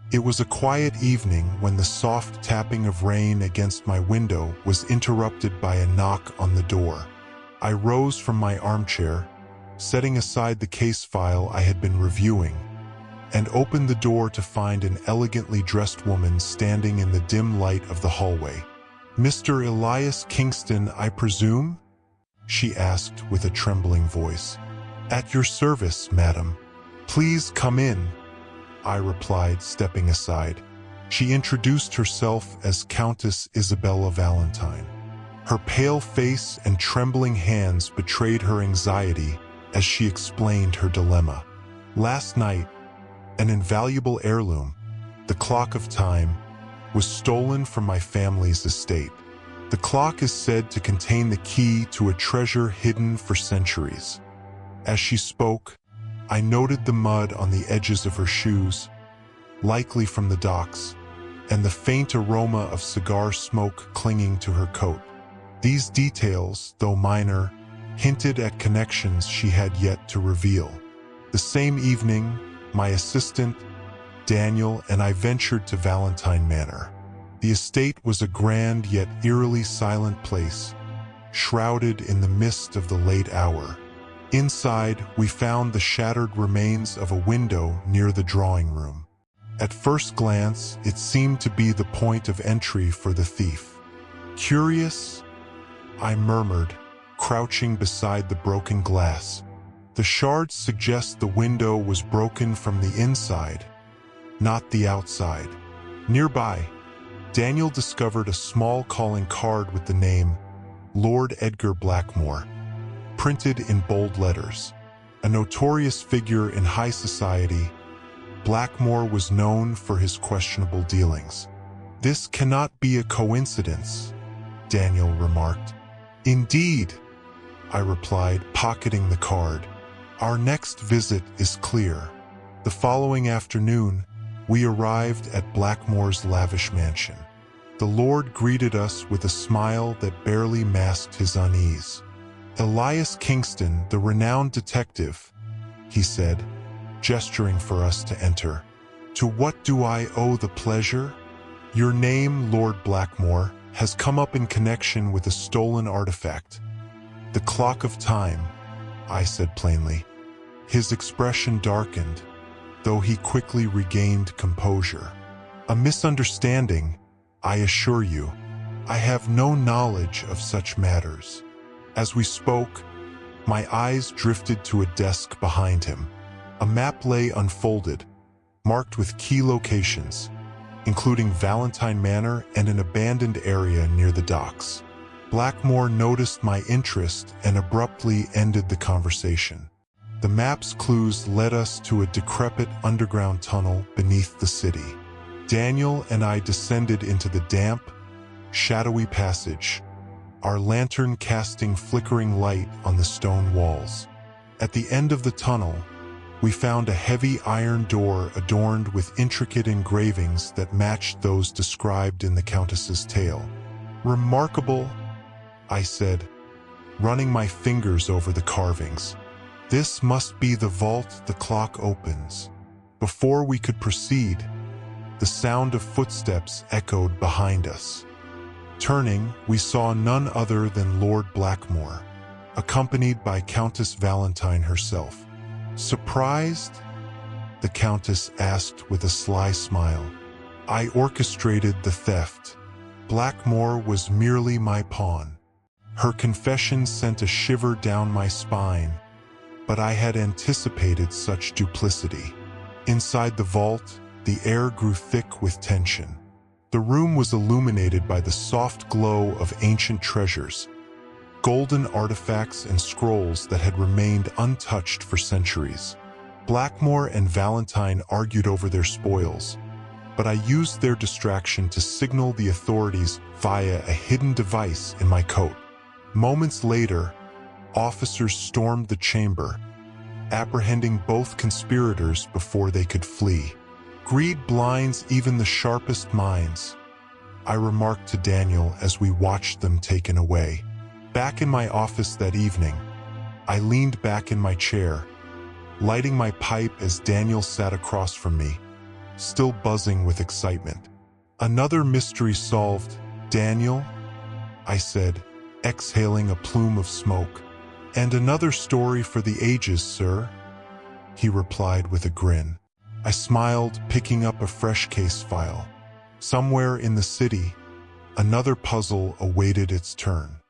It was a quiet evening when the soft tapping of rain against my window was interrupted by a knock on the door. I rose from my armchair, setting aside the case file I had been reviewing, and opened the door to find an elegantly dressed woman standing in the dim light of the hallway. "Mr. Elias Kingston, I presume?" she asked with a trembling voice. "At your service, madam. Please come in," I replied, stepping aside. She introduced herself as Countess Isabella Valentine. Her pale face and trembling hands betrayed her anxiety as she explained her dilemma. "Last night, an invaluable heirloom, the clock of time, was stolen from my family's estate. The clock is said to contain the key to a treasure hidden for centuries." As she spoke, I noted the mud on the edges of her shoes, likely from the docks, and the faint aroma of cigar smoke clinging to her coat. These details, though minor, hinted at connections she had yet to reveal. The same evening, my assistant, Daniel, and I ventured to Valentine Manor. The estate was a grand yet eerily silent place, shrouded in the mist of the late hour. Inside, we found the shattered remains of a window near the drawing room. At first glance, it seemed to be the point of entry for the thief. "Curious?" I murmured, crouching beside the broken glass. "The shards suggest the window was broken from the inside, not the outside." Nearby, Daniel discovered a small calling card with the name Lord Edgar Blackmore, printed in bold letters. A notorious figure in high society, Blackmore was known for his questionable dealings. "This cannot be a coincidence," Daniel remarked. "Indeed," I replied, pocketing the card. "Our next visit is clear." The following afternoon, we arrived at Blackmore's lavish mansion. The Lord greeted us with a smile that barely masked his unease. "Elias Kingston, the renowned detective," he said, gesturing for us to enter. "To what do I owe the pleasure? Your name, Lord Blackmore, has come up in connection with a stolen artifact. The clock of time," I said plainly. His expression darkened, though he quickly regained composure. "A misunderstanding, I assure you. I have no knowledge of such matters." As we spoke, my eyes drifted to a desk behind him. A map lay unfolded, marked with key locations, including Valentine Manor and an abandoned area near the docks. Blackmore noticed my interest and abruptly ended the conversation. The map's clues led us to a decrepit underground tunnel beneath the city. Daniel and I descended into the damp, shadowy passage, our lantern casting flickering light on the stone walls. At the end of the tunnel, we found a heavy iron door adorned with intricate engravings that matched those described in the Countess's tale. "Remarkable," I said, running my fingers over the carvings. "This must be the vault the clock opens." Before we could proceed, the sound of footsteps echoed behind us. Turning, we saw none other than Lord Blackmore, accompanied by Countess Valentine herself. "Surprised?" the Countess asked with a sly smile. "I orchestrated the theft. Blackmore was merely my pawn." Her confession sent a shiver down my spine, but I had anticipated such duplicity. Inside the vault, the air grew thick with tension. The room was illuminated by the soft glow of ancient treasures, golden artifacts and scrolls that had remained untouched for centuries. Blackmore and Valentine argued over their spoils, but I used their distraction to signal the authorities via a hidden device in my coat. Moments later, officers stormed the chamber, apprehending both conspirators before they could flee. "Greed blinds even the sharpest minds," I remarked to Daniel as we watched them taken away. Back in my office that evening, I leaned back in my chair, lighting my pipe as Daniel sat across from me, still buzzing with excitement. "Another mystery solved, Daniel," I said, exhaling a plume of smoke. "And another story for the ages, sir," he replied with a grin. I smiled, picking up a fresh case file. Somewhere in the city, another puzzle awaited its turn.